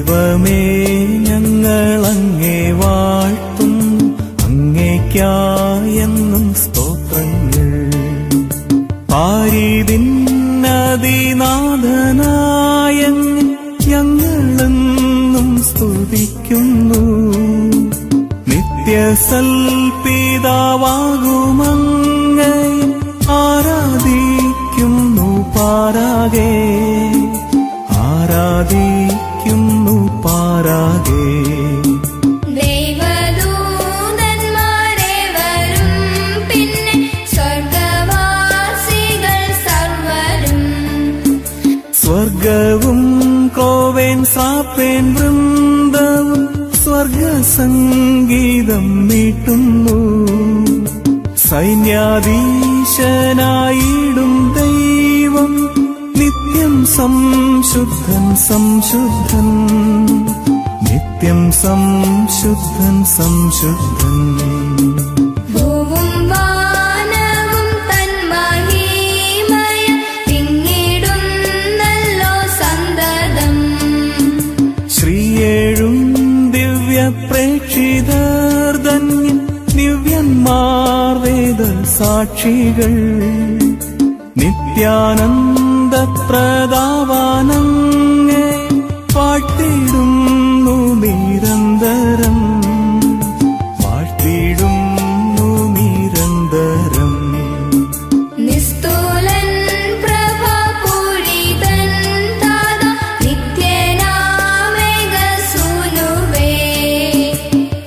ദൈവമേ ഞങ്ങളങ്ങേ വാഴ്ത്തുന്നു, അങ്ങേയ്ക്കായെന്നും സ്തോത്രങ്ങൾ. പാരിതിന്നതിനാഥനായ ഞങ്ങളെന്നും സ്തുതിക്കുന്നു. നിത്യസൽപിതാവാകുമങ്ങയെ ആരാധിക്കുന്നു പാരാകെ, ആരാധിക്കുന്നു പാരാകെ. സ്വർഗവും ക്രോവേൻ സാപ്പേൻ വൃന്ദവും സ്വർഗസംഗീതം മീട്ടുന്നു. സൈന്യാധീശനായിടും ദൈവം നിത്യം സംശുദ്ധൻ സംശുദ്ധൻ, നിത്യം സംശുദ്ധൻ സംശുദ്ധൻ. പ്രേക്ഷിതർ ധന്യൻ ദിവ്യന്മാർ വേദ സാക്ഷികൾ. നിത്യാനന്ദപ്രദാവാനങ്ങേ വാഴ്ത്തിടുന്നു നിരന്തരം, വാഴ്ത്തിടുന്നു നിരന്തരം.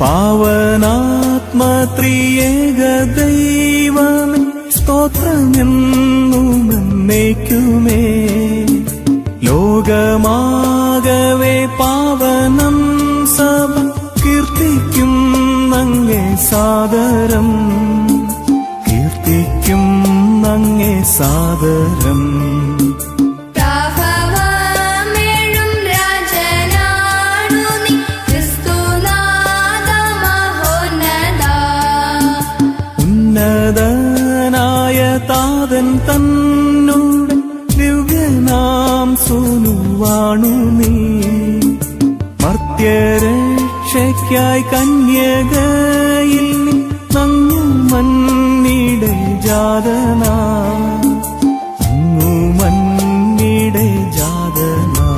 പാവനാത്മത്രിയേക ദൈവമേ സ്തോത്രമെന്നും എന്നേക്കുമേ. ലോകമാകവേ പാവനം സഭ കീർത്തിക്കും അങ്ങേ സാദരം, കീർത്തിക്കും അങ്ങേ സാദരം. ഉന്നതനായ താതൻ തന്നോട് ദിവ്യനാം സൂനുവാണു നീ. മർത്യരക്ഷയ്ക്കായി കന്യകയിൽ അങ്ങു മന്നിടെ ജാതനാ, അങ്ങു മന്നിടെ ജാതനാ.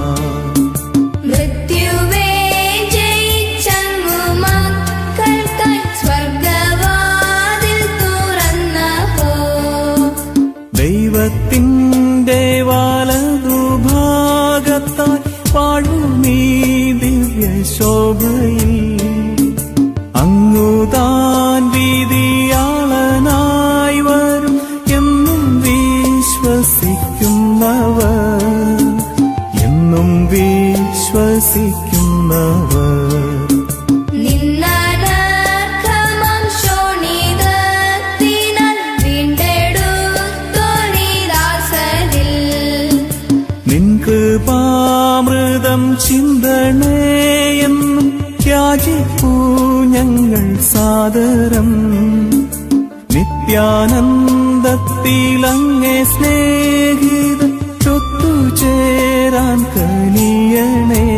ദൈവത്തിൻ്റെ വലതുഭാഗത്താൽ വാഴുമീ ദിവ്യശോഭയിൽ. അങ്ങുതാൻ വിധിയാളനായി വരും എന്നും വിശ്വസിക്കുന്നവർ, എന്നും വിശ്വസിക്കുന്നവർ. കൃപാമൃതം ചിന്തണേയെന്നും യാചിപ്പൂ ഞങ്ങൾ സാദരം. നിത്യാനന്ദത്തിലങ്ങേ സ്നേഹിത ഒത്തുചേരാൻ കനിയണേ,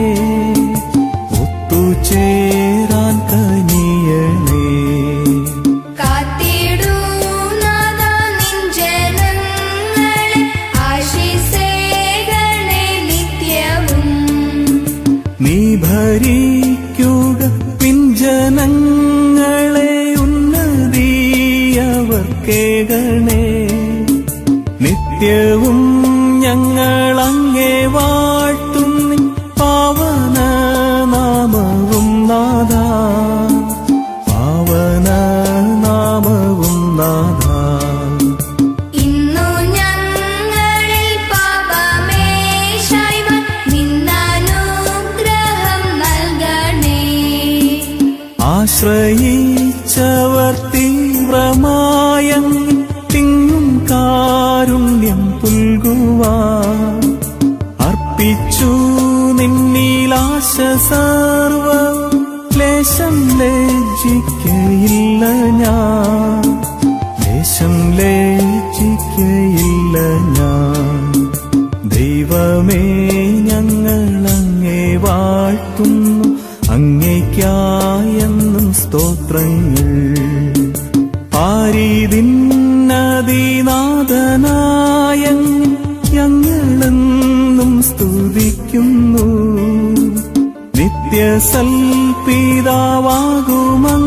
ഒത്തുചേരാൻ കനിയണേ. നീ ഭരിക്കുക പിഞ്ചനങ്ങളെ ഉന്നതിയവർക്കേകണേ. നിത്യവും ഞങ്ങളങ്ങേ വാഴ്ത്തുന്നു പാവന നാമവും നാഥാ, പാവന നാമവും നാഥാ. ആശ്രയിച്ചവർ തീവ്രമായ തിങ്ങും കാരുണ്യം പുൽകുവാൻ അർപ്പിച്ചു നിന്നിലാശ സർവ്വം. ലേശം ലജ്ജിക്കയില്ല ഞാൻ, ലേശം ലജ്ജിക്കയില്ല ഞാൻ. ദൈവമേ ഞങ്ങളങ്ങേ വാഴ്ത്തുന്നു, സ്തോത്രങ്ങൾ. പാരിതിന്നതിനാഥനായ ഞങ്ങളെന്നും സ്തുതിക്കുന്നു. നിത്യസൽപിതാവാകുമങ്ങ്